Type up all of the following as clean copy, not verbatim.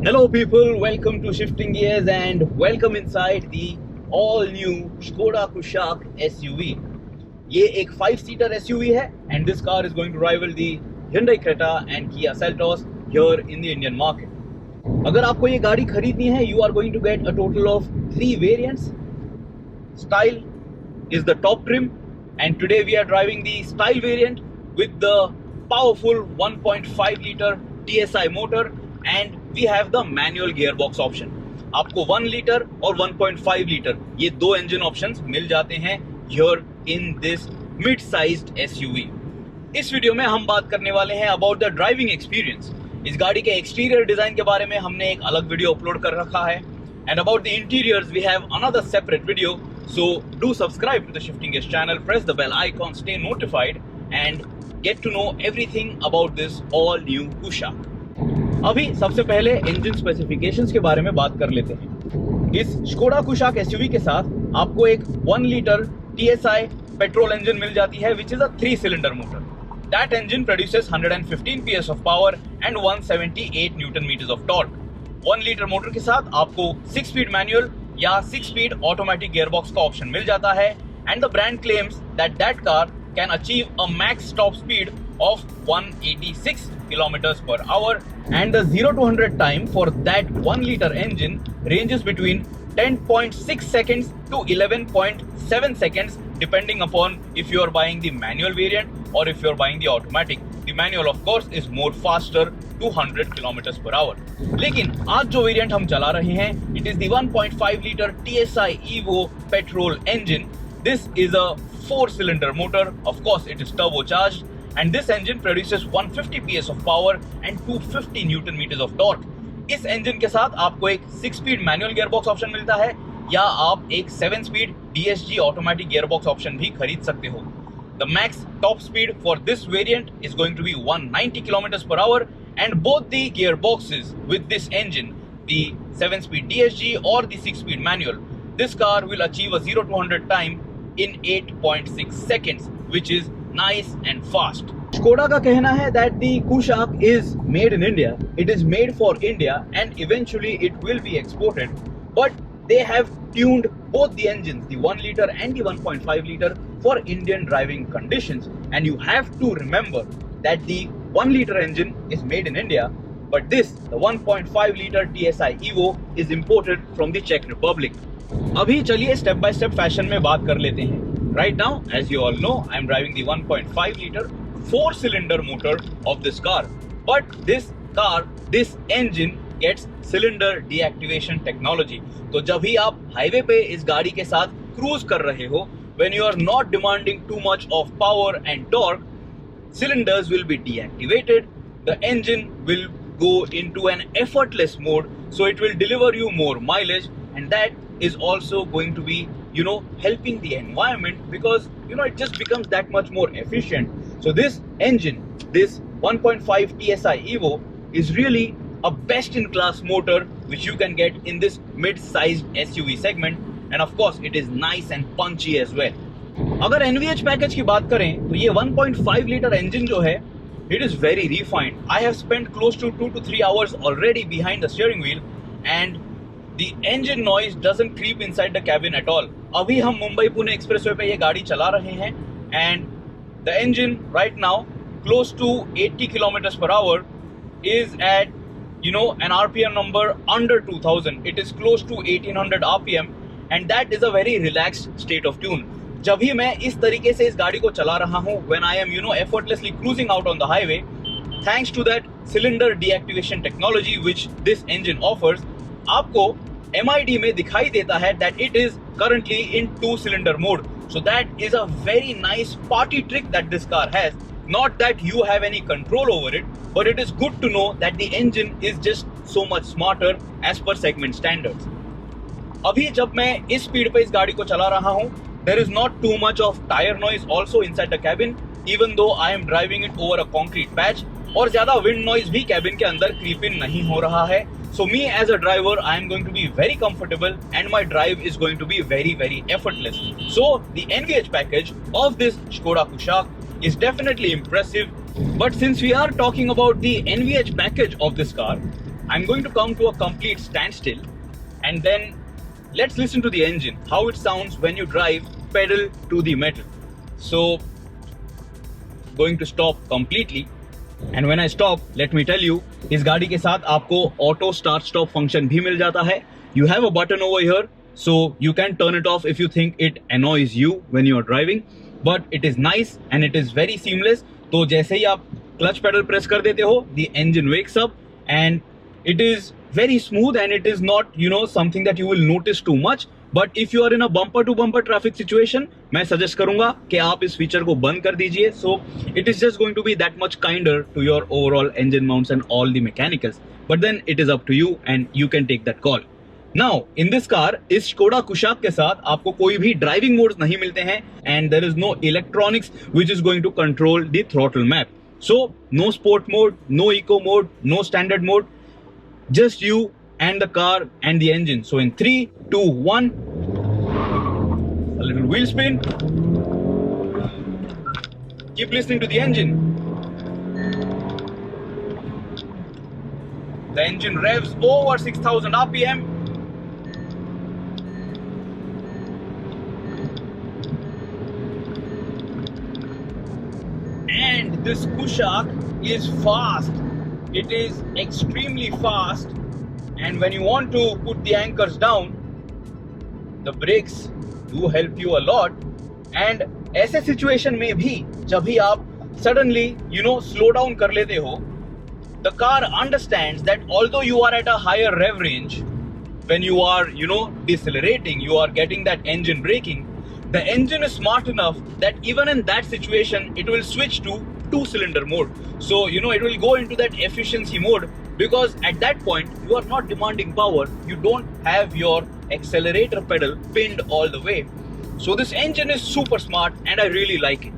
Hello people, welcome to Shifting Gears and welcome inside the all new Skoda Kushaq SUV. ये एक 5-seater SUV है and this car is going to rival the Hyundai Creta and Kia Seltos here in the Indian market. अगर आपको ये गाड़ी खरीदनी है, you are going to get a total of 3 variants. Style is the top trim and today we are driving the Style variant with the powerful 1.5 liter TSI motor and we have the manual gearbox option. आपको 1 litre और 1.5 litre ये दो engine options मिल जाते हैं here in this mid-sized SUV. इस video में हम बात करने वाले हैं about the driving experience. इस गाड़ी के एक्सटीरियर डिजाइन के बारे में हमने एक अलग वीडियो अपलोड कर रखा है and about the interiors we have another separate video. So do subscribe to the Shifting Gears channel, press the bell icon, stay notified and get to know everything about this all new Kushaq. अभी सबसे पहले engine specifications के बारे में बात कर लेते हैं. इस Skoda Kushaq SUV के साथ आपको एक 1 लीटर TSI पेट्रोल इंजन मिल जाती है which is a 3-cylinder motor. That engine produces 115 PS of power and 178 Newton meters of torque. 1 litre motor के साथ आपको 6-speed मैनुअल या 6-speed ऑटोमेटिक गियरबॉक्स का ऑप्शन मिल जाता है and the brand claims that that car can achieve a max top speed of 186 kilometers per hour and the 0 to 100 time for that 1 liter engine ranges between 10.6 seconds to 11.7 seconds depending upon if you are buying the manual variant or if you are buying the automatic. The manual of course is more faster to 100 kilometers per hour. लेकिन आज जो variant हम चला रहे हैं it is the 1.5 liter TSI Evo petrol engine. This is a 4-cylinder motor. Of course it is turbocharged and this engine produces 150 PS of power and 250 Newton meters of torque. इस engine के साथ आपको एक 6-speed manual gearbox option मिलता है या आप एक 7-speed DSG automatic gearbox option भी खरीद सकते हो. The max top speed for this variant is going to be 190 kilometers per hour and both the gearboxes with this engine, the 7-speed DSG or the 6-speed manual, this car will achieve a 0 to 100 time in 8.6 seconds which is nice and fast. Skoda का कहना है that the Kushaq is made in India. It is made for India and eventually it will be exported. But they have tuned both the engines, the 1 liter and the 1.5 liter for Indian driving conditions. And you have to remember that the 1 liter engine is made in India, but this, the 1.5 liter TSI Evo, is imported from the Czech Republic. अभी चलिए step by step fashion में बात कर लेते हैं. Right now, as you all know, I am driving the 1.5 liter 4-cylinder motor of this car. But this car, this engine gets cylinder deactivation technology. तो जब भी आप हाईवे पे इस गाड़ी के साथ क्रूज कर रहे हो, when you are not demanding too much of power and torque, cylinders will be deactivated. The engine will go into an effortless mode, so it will deliver you more mileage, and that is also going to be, helping the environment because, it just becomes that much more efficient. So this engine, this 1.5 TSI Evo is really a best-in-class motor which you can get in this mid-sized SUV segment, and of course it is nice and punchy as well. अगर NVH package की बात करें तो ये 1.5 litre engine जो है it is very refined. I have spent close to 2 to 3 hours already behind the steering wheel and the engine noise doesn't creep inside the cabin at all. अभी हम Mumbai Pune expressway पे ये गाड़ी चला रहे हैं and the engine right now close to 80 kilometers per hour is at an RPM number under 2000. It is close to 1800 RPM and that is a very relaxed state of tune. जब भी मैं इस तरीके से इस गाड़ी को चला रहा हूँ when I am effortlessly cruising out on the highway, thanks to that cylinder deactivation technology which this engine offers, आपको MID में दिखाई देता है that it is currently in 2-cylinder mode. So that is a very nice party trick that this car has. Not that you have any control over it, but it is good to know that the engine is just so much smarter as per segment standards. अभी जब मैं इस speed पे इस गाड़ी को चला रहा हूँ, there is not too much of tire noise also inside the cabin, even though I am driving it over a concrete patch. और ज्यादा wind noise भी cabin के अंदर creep in नहीं हो रहा है. So me as a driver, I am going to be very comfortable and my drive is going to be very, very effortless. So the NVH package of this Skoda Kushaq is definitely impressive. But since we are talking about the NVH package of this car, I'm going to come to a complete standstill and then let's listen to the engine, how it sounds when you drive pedal to the metal. So, going to stop completely. And when I stop, let me tell you, इस गाड़ी के साथ आपको auto start stop function भी मिल जाता है. You have a button over here, so you can turn it off if you think it annoys you when you are driving. But it is nice and it is very seamless. तो जैसे ही आप clutch pedal press कर देते हो, the engine wakes up and it is very smooth and it is not, something that you will notice too much. But if you are in a bumper to bumper traffic situation, मैं suggest करूंगा कि आप इस feature को बंद कर दीजिए. So it is just going to be that much kinder to your overall engine mounts and all the mechanicals. But then it is up to you and you can take that call. Now, in this car, इस Škoda Kushaq के साथ आपको कोई भी driving modes नहीं मिलते हैं and there is no electronics which is going to control the throttle map. So, no sport mode, no eco mode, no standard mode, just you and the car and the engine. So in 3, 2, 1, a little wheel spin. Keep listening to the engine. The engine revs over 6,000 RPM. And this Kushaq is fast. It is extremely fast. And when you want to put the anchors down, the brakes do help you a lot. And ऐसे situation में भी जब भी आप suddenly, slow down कर लेते हो, the car understands that although you are at a higher rev range, when you are, decelerating, you are getting that engine braking, the engine is smart enough that even in that situation, it will switch to 2-cylinder mode. So, it will go into that efficiency mode because at that point, you are not demanding power. You don't have your accelerator pedal pinned all the way. So this engine is super smart and I really like it.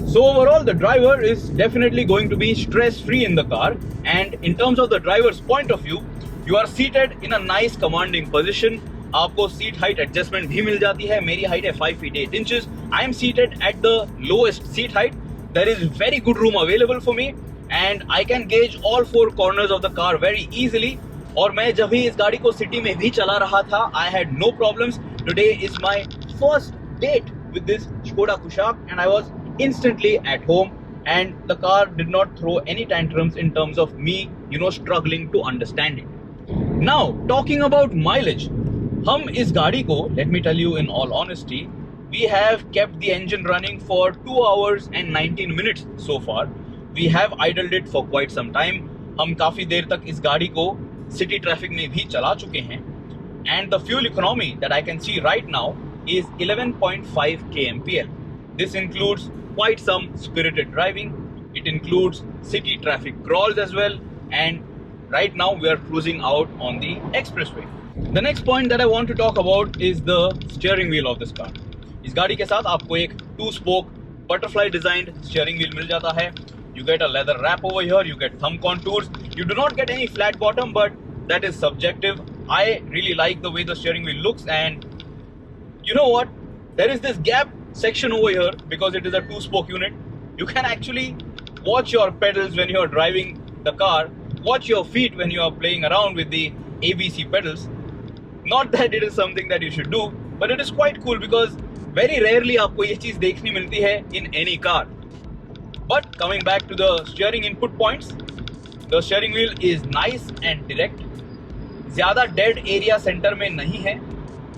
So overall, the driver is definitely going to be stress-free in the car. And in terms of the driver's point of view, you are seated in a nice commanding position. आपको seat height adjustment भी मिल जाती है. मेरी height है 5 feet 8 inches. I am seated at the lowest seat height. There is very good room available for me and I can gauge all 4 corners of the car very easily. और मैं जब भी इस गाड़ी को सिटी में भी चला रहा था, I had no problems. Today is my first date with this Škoda Kushaq and I was instantly at home and the car did not throw any tantrums in terms of me, struggling to understand it. Now, talking about mileage, हम इस गाड़ी को, let me tell you in all honesty, we have kept the engine running for 2 hours and 19 minutes so far. We have idled it for quite some time. हम काफी देर तक इस गाड़ी को city traffic में भी चला चुके हैं. And the fuel economy that I can see right now is 11.5 kmpl. This includes quite some spirited driving. It includes city traffic crawls as well. And right now we are cruising out on the expressway. The next point that I want to talk about is the steering wheel of this car. इस गाड़ी के साथ आपको एक 2-spoke butterfly designed steering wheel मिल जाता है. You get a leather wrap over here, you get thumb contours. You do not get any flat bottom, but that is subjective. I really like the way the steering wheel looks, and you know what? There is this gap section over here because it is a 2-spoke unit. You can actually watch your pedals when you are driving the car, watch your feet when you are playing around with the ABC pedals. Not that it is something that you should do, but it is quite cool because very rarely आपको ये चीज देखनी मिलती है in any car. But coming back to the steering input points, the steering wheel is nice and direct. ज़्यादा dead area center में नहीं है.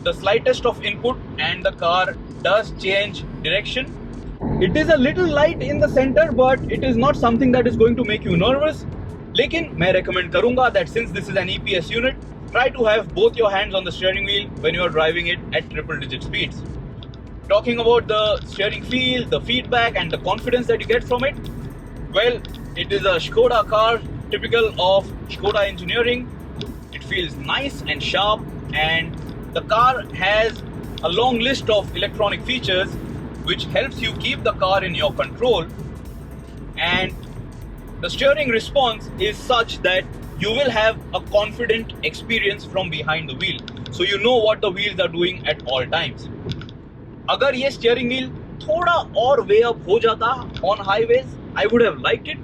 The slightest of input and the car does change direction. It is a little light in the center, but it is not something that is going to make you nervous. लेकिन मैं recommend करूँगा that since this is an EPS unit, try to have both your hands on the steering wheel when you are driving it at triple-digit speeds. Talking about the steering feel, the feedback and the confidence that you get from it, well, it is a Škoda car, typical of Škoda engineering. It feels nice and sharp, and the car has a long list of electronic features which helps you keep the car in your control, and the steering response is such that you will have a confident experience from behind the wheel, so you know what the wheels are doing at all times. अगर ये steering wheel थोड़ा और way up हो जाता on highways, I would have liked it,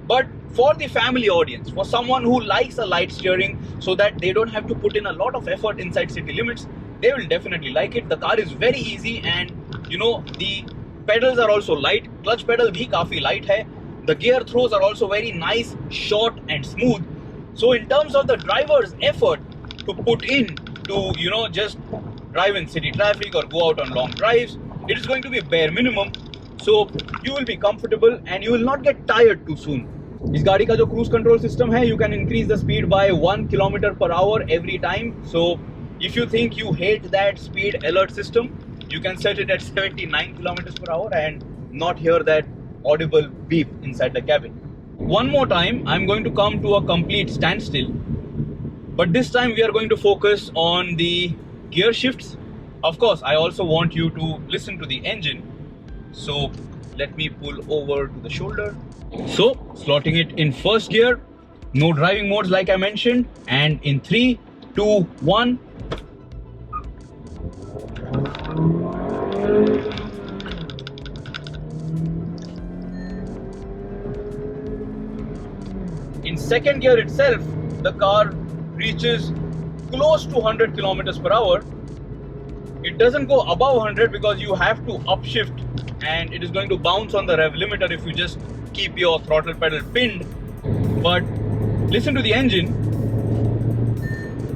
but for the family audience, for someone who likes a light steering so that they don't have to put in a lot of effort inside city limits, they will definitely like it. The car is very easy, and you know, the pedals are also light. Clutch pedal bhi kafi light hai. The gear throws are also very nice, short and smooth. So in terms of the driver's effort to put in to, you know, just drive in city traffic or go out on long drives, it is going to be bare minimum. So you will be comfortable and you will not get tired too soon. इस गाड़ी का जो cruise control system है, you can increase the speed by 1 km/h every time. So if you think you hate that speed alert system, you can set it at 79 km/h and not hear that audible beep inside the cabin. One more time, I'm going to come to a complete standstill, but this time we are going to focus on the gear shifts. Of course, I also want you to listen to the engine. So let me pull over to the shoulder. So slotting it in first gear, no driving modes like I mentioned, and in 3, 2, 1. In second gear itself, the car reaches close to 100 km/h. It doesn't go above 100 because you have to upshift, and it is going to bounce on the rev limiter if you just keep your throttle pedal pinned. But listen to the engine.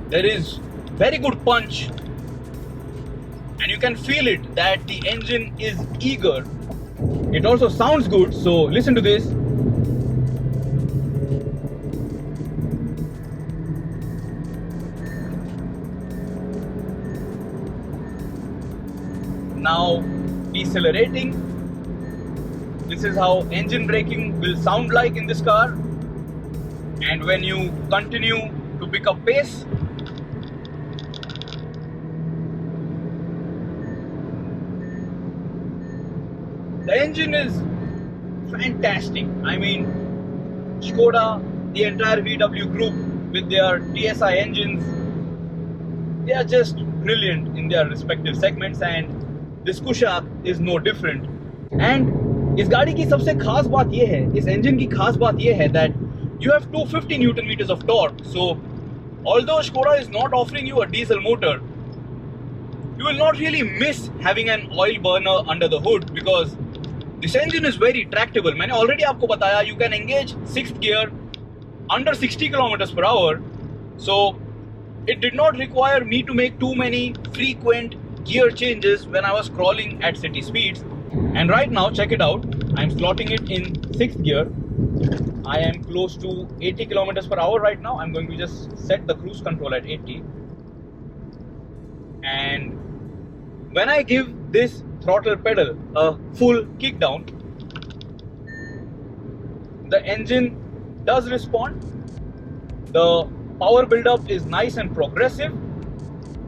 There is very good punch, and you can feel it that the engine is eager. It also sounds good, so listen to this. Now decelerating. This is how engine braking will sound like in this car. And when you continue to pick up pace, the engine is fantastic. I mean, Skoda, the entire VW group with their TSI engines, they are just brilliant in their respective segments, and this Kushaq is no different. And इस गाड़ी की सबसे खास बात ये है, इस engine की खास बात ये है that you have 250 Newton meters of torque. So although Skoda is not offering you a diesel motor, you will not really miss having an oil burner under the hood because this engine is very tractable. मैंने already आपको बताया, you can engage 6th gear under 60 km/h. So it did not require me to make too many frequent gear changes when I was crawling at city speeds. And right now, check it out, I'm slotting it in 6th gear. I am close to 80 km/h right now. I'm going to just set the cruise control at 80. And when I give this throttle pedal a full kick down, the engine does respond. The power buildup is nice and progressive.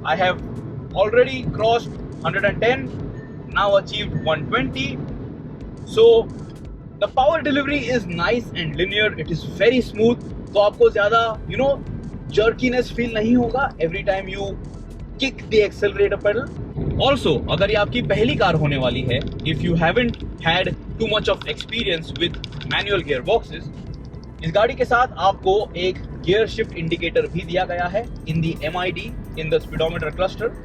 I have already crossed 110, now achieved 120. So the power delivery is nice and linear. It is very smooth. तो आपको ज़्यादा, you know, jerkiness feel नहीं होगा every time you kick the accelerator pedal. Also, अगर ये आपकी पहली car होने वाली है, if you haven't had too much of experience with manual gearboxes, इस गाड़ी के साथ आपको एक gear shift indicator भी दिया गया है in the MID, in the speedometer cluster.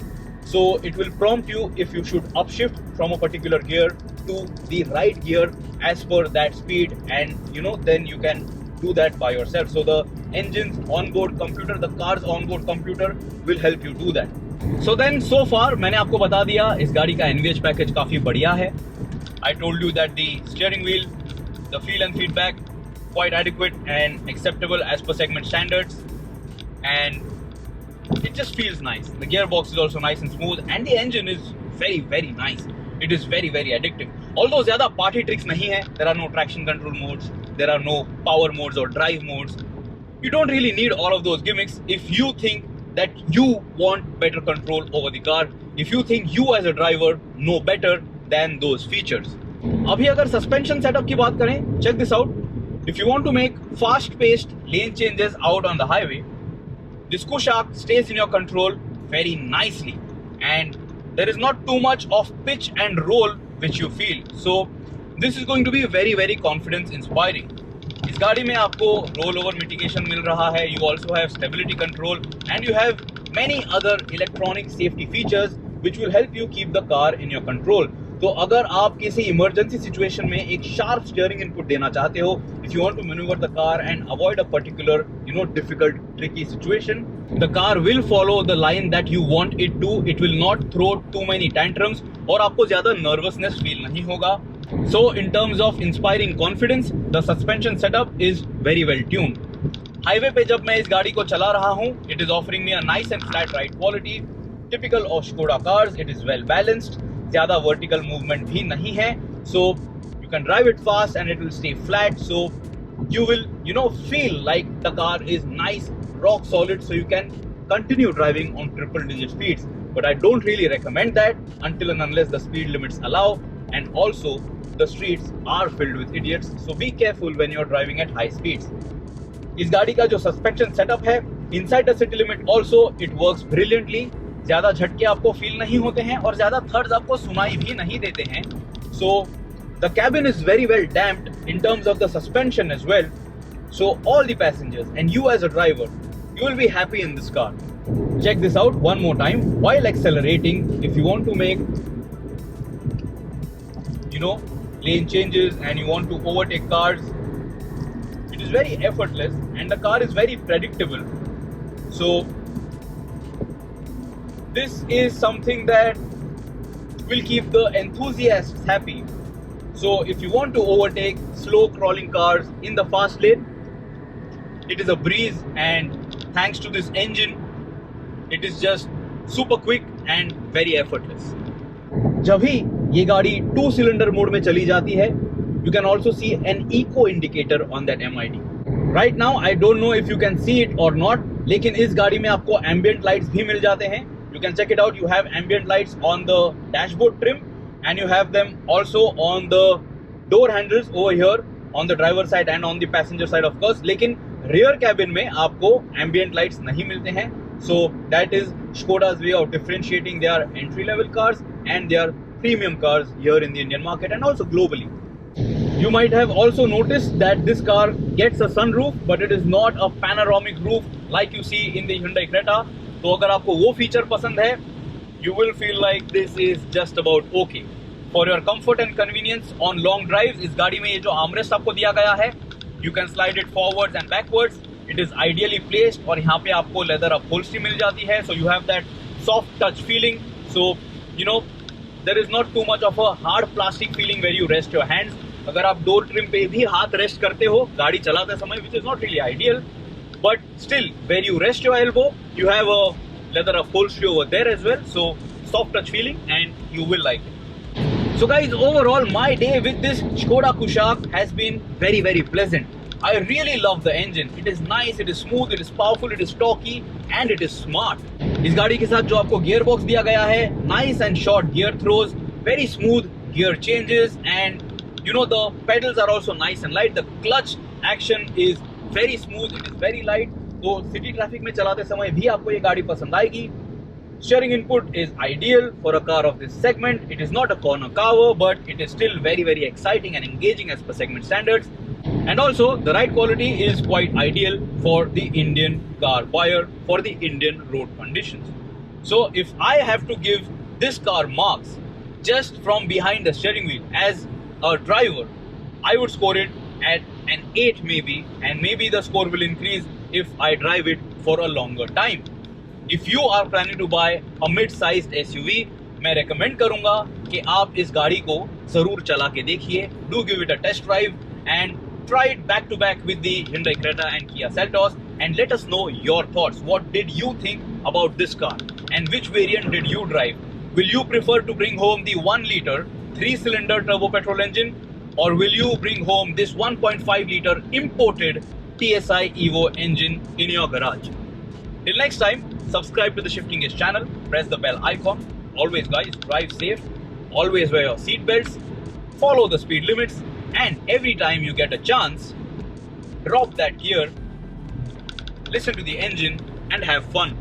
So it will prompt you if you should upshift from a particular gear to the right gear as per that speed, and you know, then you can do that by yourself. So the engine's onboard computer, the car's onboard computer will help you do that. So then, so far मैंने आपको बता दिया इस गाड़ी का NVH package काफी बढ़िया है. I told you that the steering wheel, the feel and feedback, quite adequate and acceptable as per segment standards, and it just feels nice. The gearbox is also nice and smooth, and the engine is very, very nice. It is very, very addictive. Although ज़्यादा party tricks नहीं है, there are no traction control modes, there are no power modes or drive modes. You don't really need all of those gimmicks if you think that you want better control over the car, if you think you as a driver know better than those features. अभी अगर suspension setup की बात करें, check this out. If you want to make fast-paced lane changes out on the highway, this Kushaq stays in your control very nicely, and there is not too much of pitch and roll which you feel. So this is going to be very, very confidence inspiring. इस इस गाड़ी में आपको roll over mitigation मिल रहा है, you also have stability control and you have many other electronic safety features which will help you keep the car in your control. तो अगर आप किसी इमरजेंसी सिचुएशन में एक शार्प स्टीयरिंग इनपुट देना चाहते हो, if you want to maneuver the car and avoid a particular difficult tricky situation, the car will follow the line that you want it to. It will not throw too many tantrums और आपको ज्यादा nervousness feel नहीं होगा. So in terms of inspiring confidence, the suspension setup is very well tuned. Highway पे जब मैं इस गाड़ी को चला रहा हूँ, it is offering me a nice and flat ride quality, typical of Skoda cars. It is well balanced, ज़्यादा vertical movement भी नहीं है, so you can drive it fast and it will stay flat. So you will feel like the car is nice, rock solid, so you can continue driving on triple digit speeds. But I don't really recommend that until and unless the speed limits allow, and also the streets are filled with idiots. So be careful when you're driving at high speeds. इस गाड़ी का जो suspension setup है inside the city limit also it works brilliantly. ज्यादा झटके आपको feel नहीं होते हैं और ज्यादा थर्ड्स आपको सुनाई भी नहीं देते हैं. So the cabin is very well damped in terms of the suspension as well. So all the passengers and you as a driver, you will be happy in this car. Check this out one more time while accelerating. If you want to make lane changes and you want to overtake cars, it is very effortless and the car is very predictable. So this is something that will keep the enthusiasts happy. So if you want to overtake slow crawling cars in the fast lane, it is a breeze, and thanks to this engine it is just super quick and very effortless. जब ही ये गाड़ी 2 cylinder mode में चली जाती है, you can also see an eco indicator on that MID. Right now I don't know if you can see it or not, लेकिन इस गाड़ी में आपको ambient lights भी मिल जाते हैं. You can check it out. You have ambient lights on the dashboard trim and you have them also on the door handles over here on the driver side and on the passenger side of course. लेकिन rear cabin में आपको ambient lights नहीं मिलते हैं. So that is Skoda's way of differentiating their entry level cars and their premium cars here in the Indian market and also globally. You might have also noticed that this car gets a sunroof, but it is not a panoramic roof like you see in the Hyundai Creta. तो अगर आपको वो feature पसंद है, you will feel like this is just about okay. For your comfort and convenience on long drives, इस गाड़ी में ये जो armrest आपको दिया गया है, you can slide it forwards and backwards. It is ideally placed और यहाँ पे आपको leather upholstery मिल जाती है, so you have that soft touch feeling. So there is not too much of a hard plastic feeling where you rest your hands. अगर आप door trim पे भी हाथ रेस्ट करते हो गाड़ी चलाते समय, which is not really ideal, but still where you rest your elbow, you have a leather upholstery over there as well, so soft touch feeling and you will like it. So guys, overall my day with this Skoda Kushaq has been very very pleasant. I really love the engine. It is nice, it is smooth, it is powerful, it is torquey and it is smart. इस गाड़ी के साथ जो आपको gear box दिया गया है, nice and short gear throws, very smooth gear changes, and the pedals are also nice and light. The clutch action is very smooth, it is very light. तो सिटी ट्रैफिक में चलाते समय भी आपको ये गाड़ी पसंद आएगी. Steering input is ideal for a car of this segment. It is not a corner cover, but it is still very very exciting and engaging as per segment standards. And also the ride quality is quite ideal for the Indian car buyer, for the Indian road conditions. So if I have to give this car marks just from behind the steering wheel as a driver, I would score it at an 8 maybe, and maybe the score will increase if I drive it for a longer time. If you are planning to buy a mid-sized SUV, मैं recommend करूंगा कि आप इस गाड़ी को जरूर चला के देखिए. Do give it a test drive and try it back to back with the Hyundai Creta and Kia Seltos and let us know your thoughts. What did you think about this car and which variant did you drive? Will you prefer to bring home the 1-liter 3-cylinder turbo petrol engine, or will you bring home this 1.5-liter imported TSI Evo engine in your garage? Till next time, subscribe to the Shifting Gears channel, press the bell icon. Always guys, drive safe, always wear your seat belts, follow the speed limits, and every time you get a chance, drop that gear, listen to the engine and have fun.